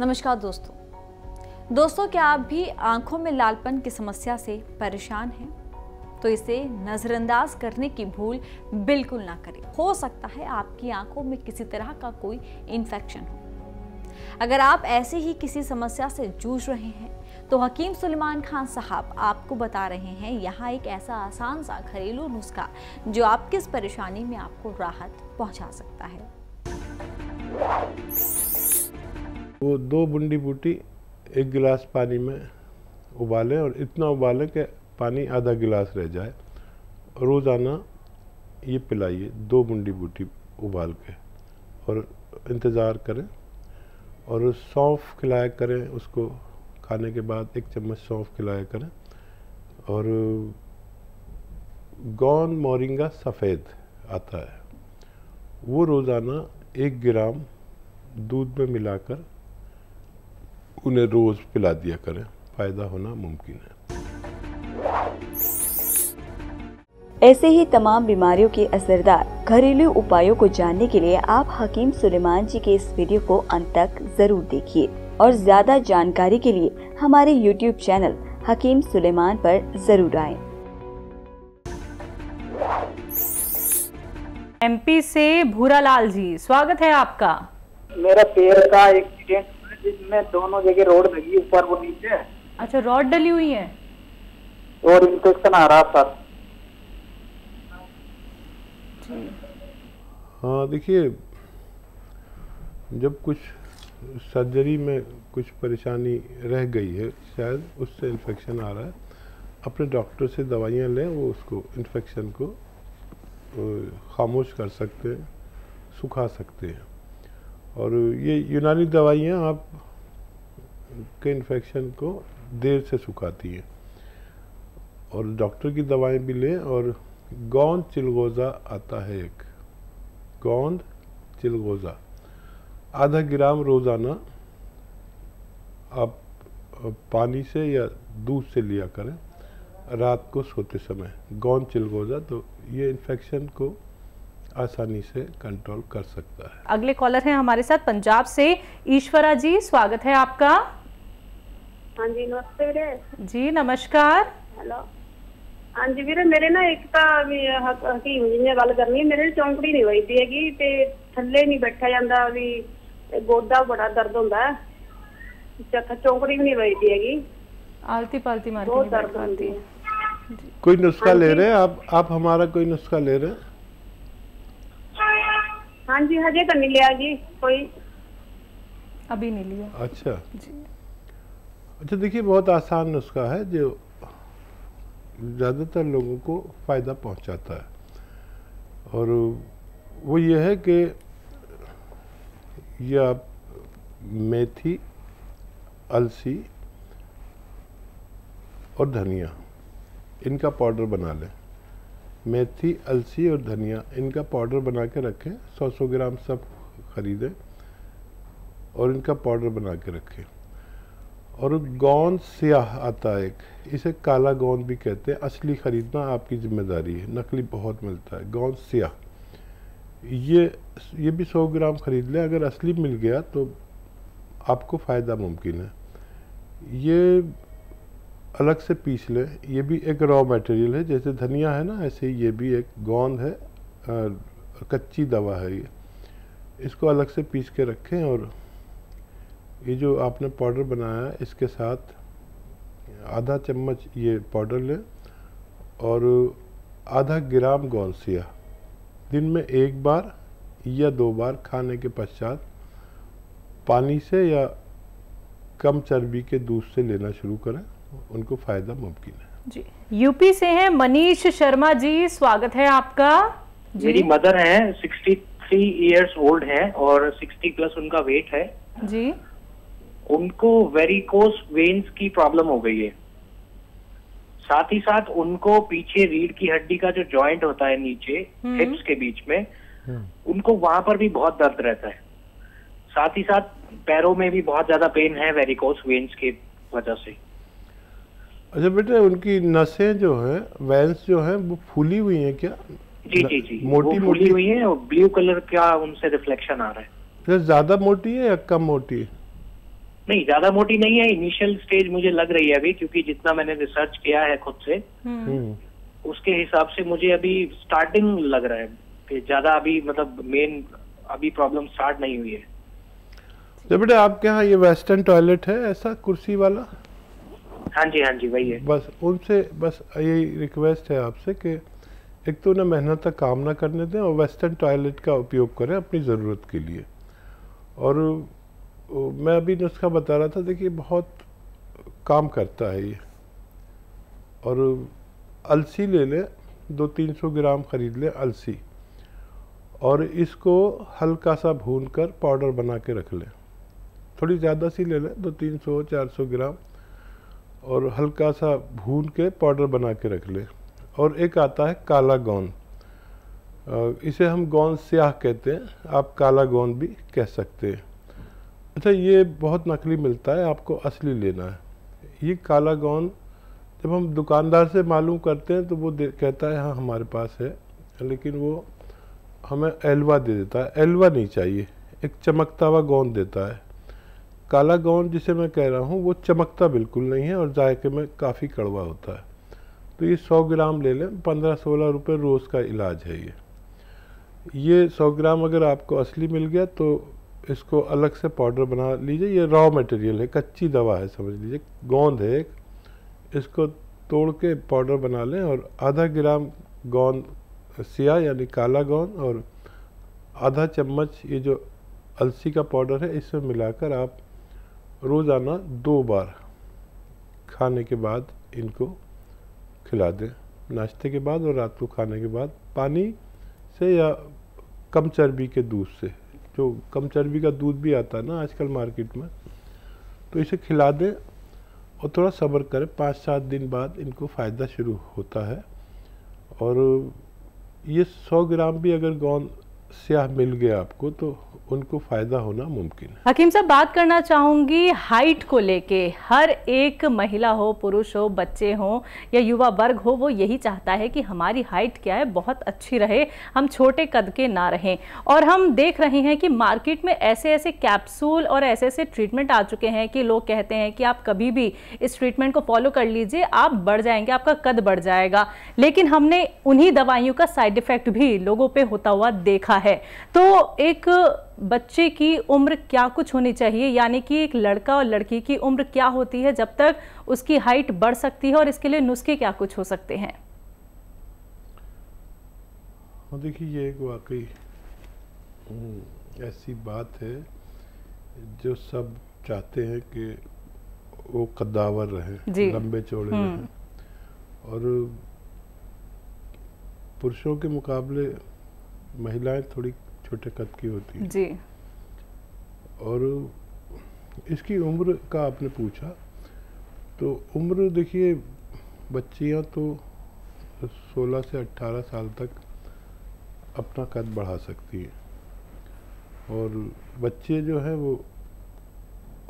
नमस्कार दोस्तों, क्या आप भी आंखों में लालपन की समस्या से परेशान हैं? तो इसे नजरअंदाज करने की भूल बिल्कुल ना करें। हो सकता है आपकी आंखों में किसी तरह का कोई इन्फेक्शन हो। अगर आप ऐसे ही किसी समस्या से जूझ रहे हैं तो हकीम सुलेमान खान साहब आपको बता रहे हैं यहाँ एक ऐसा आसान सा घरेलू नुस्खा जो आपकी इस परेशानी में आपको राहत पहुंचा सकता है। वो 2 बूंदी बूटी 1 गिलास पानी में उबालें और इतना उबालें कि पानी आधा गिलास रह जाए। रोज़ाना ये पिलाइए 2 बूंदी बूटी उबाल के, और इंतज़ार करें। और सौंफ खिलाया करें, उसको खाने के बाद 1 चम्मच सौंफ खिलाया करें। और गोंद मोरिंगा सफ़ेद आता है, वो रोज़ाना 1 ग्राम दूध में मिलाकर उन्हें रोज़ पिला दिया करें, फ़ायदा होना मुमकिन है। ऐसे ही तमाम बीमारियों के असरदार घरेलू उपायों को जानने के लिए आप हकीम सुलेमान जी के इस वीडियो को अंत तक जरूर देखिए और ज्यादा जानकारी के लिए हमारे YouTube चैनल हकीम सुलेमान पर जरूर आएं। MP से भूरालाल जी, स्वागत है आपका। मेरा पैर का एक्सीडेंट है जिसमें दोनों जगह रोड लगी, ऊपर वो नीचे। अच्छा, रॉड डली हुई है और इन्फेक्शन आ रहा था। हाँ, देखिए, जब कुछ सर्जरी में कुछ परेशानी रह गई है, शायद उससे इन्फेक्शन आ रहा है, अपने डॉक्टर से दवाइयाँ लें, वो उसको इन्फेक्शन को खामोश कर सकते हैं, सुखा सकते हैं। और ये यूनानी दवाइयाँ आप के इन्फेक्शन को देर से सुखाती हैं। और डॉक्टर की दवाएं भी लें। और गोंद चिलगोज़ा आता है, एक गोंद चिलगोज़ा आधा ग्राम रोज़ाना आप पानी से या दूध से लिया करें रात को सोते समय, गोंद चिलगोज़ा। तो ये इन्फेक्शन को आसानी से कंट्रोल कर सकता है। अगले कॉलर हैं हमारे साथ पंजाब से, ईश्वरा जी, स्वागत है आपका। हाँ जी, नमस्ते वीरे जी। नमस्कार। हेलो। हाँ जी वीरे, मेरे ना एक हकीम जी ने गल करनी है। मेरे चौंकड़ी नहीं वजदी हैगी ते थल्ले नहीं बैठा जांदा, भी गोदा बड़ा दर्द होंदा है, चौंकड़ी भी नहीं वजदी हैगी, आलती पालती मार बहुत दर्द होती है। कोई नुस्खा ले रहे हैं आप हमारा कोई नुस्खा ले रहे हैं? हाँ जी, हजे तो नहीं लिया जी, कोई अभी नहीं लिया। अच्छा जी। अच्छा, देखिए, बहुत आसान नुस्खा है जो ज़्यादातर लोगों को फ़ायदा पहुंचाता है। और वो ये है कि ये आप मेथी, अलसी और धनिया, इनका पाउडर बना लें। मेथी, अलसी और धनिया, इनका पाउडर बना के रखें। 100 ग्राम सब खरीदें और इनका पाउडर बना के रखें। और गोंद स्याह आता है एक, इसे काला गोंद भी कहते हैं। असली खरीदना आपकी जिम्मेदारी है, नकली बहुत मिलता है। गोंद स्याह, ये भी 100 ग्राम खरीद लें। अगर असली मिल गया तो आपको फ़ायदा मुमकिन है। ये अलग से पीस लें। ये भी एक रॉ मटेरियल है, जैसे धनिया है ना, ऐसे ही ये भी एक गोंद है, कच्ची दवा है ये। इसको अलग से पीस के रखें। और ये जो आपने पाउडर बनाया है, इसके साथ आधा चम्मच ये पाउडर लें और आधा ग्राम गोंद स्याह दिन में 1 बार या 2 बार खाने के पश्चात पानी से या कम चर्बी के दूध से लेना शुरू करें, उनको फ़ायदा मुमकिन है। जी। यूपी से हैं मनीष शर्मा जी, स्वागत है आपका। मेरी मदर है, 63 इयर्स ओल्ड है और 60 प्लस उनका वेट है जी। उनको वेरिकोस वेन्स की प्रॉब्लम हो गई है। साथ ही साथ उनको पीछे रीढ़ की हड्डी का जो जॉइंट होता है नीचे हिप्स के बीच में, उनको वहां पर भी बहुत दर्द रहता है। साथ ही साथ पैरों में भी बहुत ज्यादा पेन है वेरिकोस वेन्स की वजह से। अच्छा बेटे, उनकी नसें जो हैं, वेन्स जो हैं, वो फूली हुई हैं क्या? जी जी जी, मोटी वो फूली हुई है और ब्लू कलर का उनसे रिफ्लेक्शन आ रहा है। ज़्यादा मोटी है या कम मोटी है? नहीं, ज्यादा मोटी नहीं है, इनिशियल स्टेज मुझे लग रही है अभी, क्योंकि जितना मैंने रिसर्च किया है खुद से उसके हिसाब से मुझे अभी स्टार्टिंग लग रहा है कि ज्यादा अभी मतलब मेन अभी प्रॉब्लम स्टार्ट नहीं हुई है। तो बेटा आपके यहाँ ये वेस्टर्न टॉयलेट है ऐसा कुर्सी वाला? हाँ जी वही है। बस उनसे बस यही रिक्वेस्ट है आपसे कि एक तो उन्हें मेहनत का काम ना करने दें और वेस्टर्न टॉयलेट का उपयोग करें अपनी ज़रूरत के लिए। और मैं अभी नुस्खा बता रहा था, देखिए बहुत काम करता है ये। और अलसी ले लें, 200-300 ग्राम ख़रीद लें अलसी, और इसको हल्का सा भून कर पाउडर बना के रख लें। थोड़ी ज़्यादा सी ले लें, 200-300-400 ग्राम, और हल्का सा भून के पाउडर बना के रख लें। और एक आता है काला गोंद, इसे हम गोंद स्याह कहते हैं, आप काला गोंद भी कह सकते हैं। अच्छा, ये बहुत नकली मिलता है, आपको असली लेना है। ये काला गोंद जब हम दुकानदार से मालूम करते हैं तो वो कहता है हाँ हमारे पास है, लेकिन वो हमें एलवा दे देता है। एलवा नहीं चाहिए, एक चमकता हुआ गोंद देता है। काला गोंद जिसे मैं कह रहा हूँ वो चमकता बिल्कुल नहीं है और जायके में काफ़ी कड़वा होता है। तो ये 100 ग्राम ले लें, 15-16 रुपये रोज़ का इलाज है ये 100 ग्राम अगर आपको असली मिल गया तो इसको अलग से पाउडर बना लीजिए। ये रॉ मटेरियल है, कच्ची दवा है समझ लीजिए, गोंद है एक, इसको तोड़ के पाउडर बना लें। और आधा ग्राम गोंद स्याह यानी काला गोंद और आधा चम्मच ये जो अलसी का पाउडर है इसमें मिलाकर आप रोज़ाना 2 बार खाने के बाद इनको खिला दें, नाश्ते के बाद और रात को खाने के बाद, पानी से या कम चर्बी के दूध से। जो कम चर्बी का दूध भी आता है ना आजकल मार्केट में, तो इसे खिला दें और थोड़ा सब्र करें। 5-7 दिन बाद इनको फ़ायदा शुरू होता है। और ये 100 ग्राम भी अगर गोंद स्याह मिल गया आपको तो उनको फ़ायदा होना मुमकिन है। हकीम साहब, बात करना चाहूँगी हाइट को लेके। हर एक महिला हो, पुरुष हो, बच्चे हो या युवा वर्ग हो, वो यही चाहता है कि हमारी हाइट क्या है बहुत अच्छी रहे, हम छोटे कद के ना रहें। और हम देख रहे हैं कि मार्केट में ऐसे ऐसे कैप्सूल और ऐसे ऐसे ट्रीटमेंट आ चुके हैं कि लोग कहते हैं कि आप कभी भी इस ट्रीटमेंट को फॉलो कर लीजिए, आप बढ़ जाएंगे, आपका कद बढ़ जाएगा। लेकिन हमने उन्हीं दवाइयों का साइड इफेक्ट भी लोगों पे होता हुआ देखा है। तो एक बच्चे की उम्र क्या कुछ होनी चाहिए, यानी कि एक लड़का और लड़की की उम्र क्या होती है जब तक उसकी हाइट बढ़ सकती है, और इसके लिए नुस्खे क्या कुछ हो सकते हैं? देखिए, ये एक वाकई ऐसी बात है जो सब चाहते हैं कि वो कद्दावर रहे, लंबे चौड़े रहें। और पुरुषों के मुकाबले महिलाएं थोड़ी छोटे कद की होती हैं जी। और इसकी उम्र का आपने पूछा, तो उम्र देखिए, बच्चियां तो 16 से 18 साल तक अपना कद बढ़ा सकती हैं, और बच्चे जो हैं वो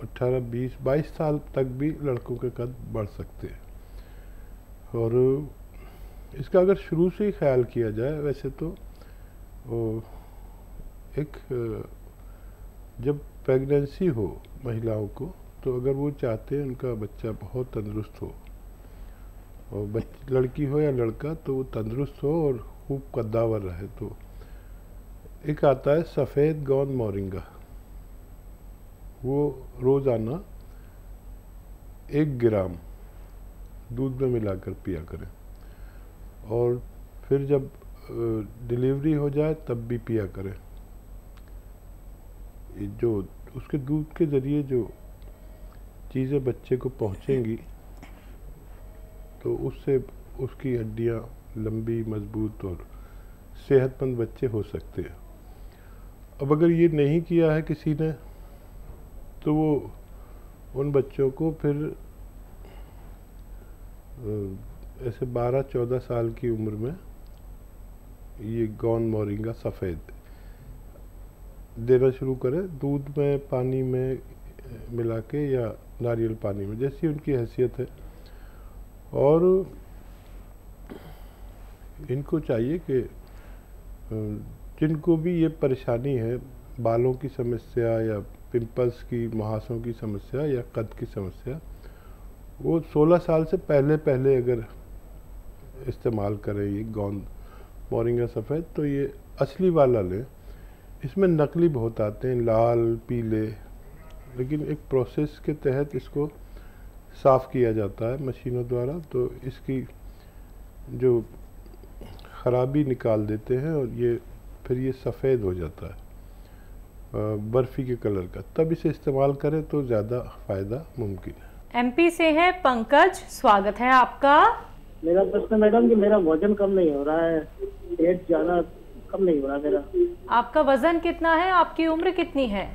18, 20, 22 साल तक भी लड़कों के कद बढ़ सकते हैं। और इसका अगर शुरू से ही ख्याल किया जाए, वैसे तो एक जब प्रेगनेंसी हो महिलाओं को, तो अगर वो चाहते हैं उनका बच्चा बहुत तंदुरुस्त हो, और लड़की हो या लड़का, तो वो तंदुरुस्त हो और खूब कद्दावर रहे, तो एक आता है सफ़ेद गोंद मोरिंगा, वो रोज़ाना 1 ग्राम दूध में मिलाकर पिया करें। और फिर जब डिलीवरी हो जाए तब भी पिया करें। जो उसके दूध के ज़रिए जो चीज़ें बच्चे को पहुंचेंगी, तो उससे उसकी हड्डियां लंबी, मजबूत और सेहतमंद बच्चे हो सकते हैं। अब अगर ये नहीं किया है किसी ने, तो वो उन बच्चों को फिर ऐसे 12-14 साल की उम्र में ये गोंद मोरिंगा सफ़ेद देना शुरू करें, दूध में, पानी में मिला के या नारियल पानी में, जैसी उनकी हैसियत है। और इनको चाहिए कि जिनको भी ये परेशानी है, बालों की समस्या या पिंपल्स की, मुहासों की समस्या या कद की समस्या, वो 16 साल से पहले अगर इस्तेमाल करें ये गोंद मोरिंगा सफ़ेद, तो ये असली वाला लें। इसमें नकली बहुत आते हैं, लाल, पीले, लेकिन एक प्रोसेस के तहत इसको साफ़ किया जाता है मशीनों द्वारा, तो इसकी जो ख़राबी निकाल देते हैं और ये फिर ये सफ़ेद हो जाता है बर्फ़ी के कलर का। तब इसे इस्तेमाल करें तो ज़्यादा फ़ायदा मुमकिन है। एमपी से है पंकज, स्वागत है आपका। मेरा प्रश्न मैडम कि मेरा वजन कम नहीं हो रहा है, पेट ज़्यादा कम नहीं हो रहा मेरा। आपका वजन कितना है, आपकी उम्र कितनी है?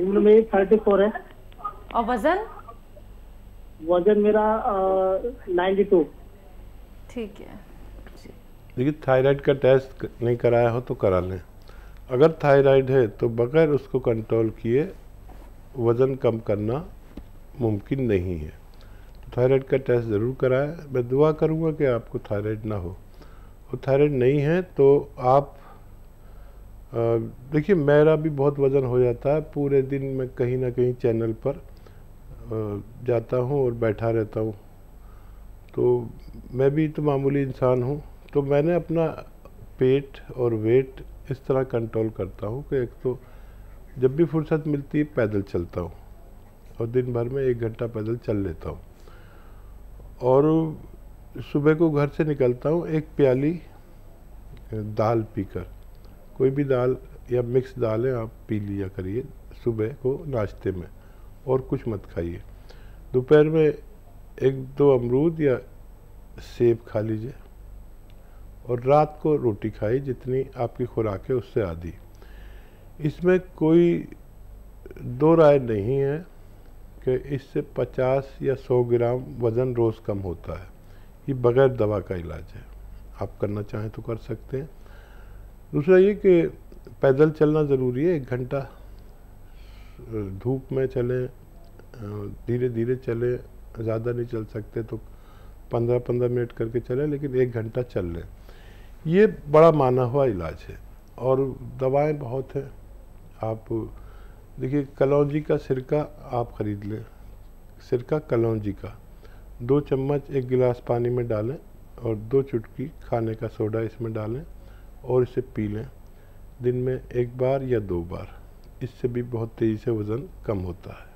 उम्र मेरी 34 है। और वजन? वजन मेरा 92। ठीक है। देखिए, थायराइड का टेस्ट नहीं कराया हो तो करा लें। अगर थायराइड है तो बगैर उसको कंट्रोल किए वज़न कम करना मुमकिन नहीं है। तो थायराइड का टेस्ट ज़रूर कराएं। मैं दुआ करूँगा कि आपको थायराइड ना हो। और थायराइड नहीं है तो आप देखिए, मेरा भी बहुत वज़न हो जाता है। पूरे दिन मैं कहीं ना कहीं चैनल पर जाता हूँ और बैठा रहता हूँ, तो मैं भी तो मामूली इंसान हूँ। तो मैंने अपना पेट और वेट इस तरह कंट्रोल करता हूँ कि एक तो जब भी फुर्सत मिलती है पैदल चलता हूँ और दिन भर में 1 घंटा पैदल चल लेता हूँ। और सुबह को घर से निकलता हूँ 1 प्याली दाल पीकर, कोई भी दाल या मिक्स दालें आप पी लिया करिए सुबह को नाश्ते में, और कुछ मत खाइए। दोपहर में 1-2 अमरूद या सेब खा लीजिए, और रात को रोटी खाइए जितनी आपकी खुराक है उससे आधी। इसमें कोई 2 राय नहीं है कि इससे 50 या 100 ग्राम वज़न रोज़ कम होता है। ये बग़ैर दवा का इलाज है, आप करना चाहें तो कर सकते हैं। दूसरा ये कि पैदल चलना ज़रूरी है। 1 घंटा धूप में चलें, धीरे धीरे चलें, ज़्यादा नहीं चल सकते तो 15-15 मिनट करके चलें, लेकिन 1 घंटा चल लें। ये बड़ा माना हुआ इलाज है। और दवाएं बहुत हैं। आप देखिए, कलौंजी का सिरका आप ख़रीद लें, सिरका कलौंजी का 2 चम्मच 1 गिलास पानी में डालें और 2 चुटकी खाने का सोडा इसमें डालें और इसे पी लें दिन में 1 बार या 2 बार। इससे भी बहुत तेज़ी से वज़न कम होता है।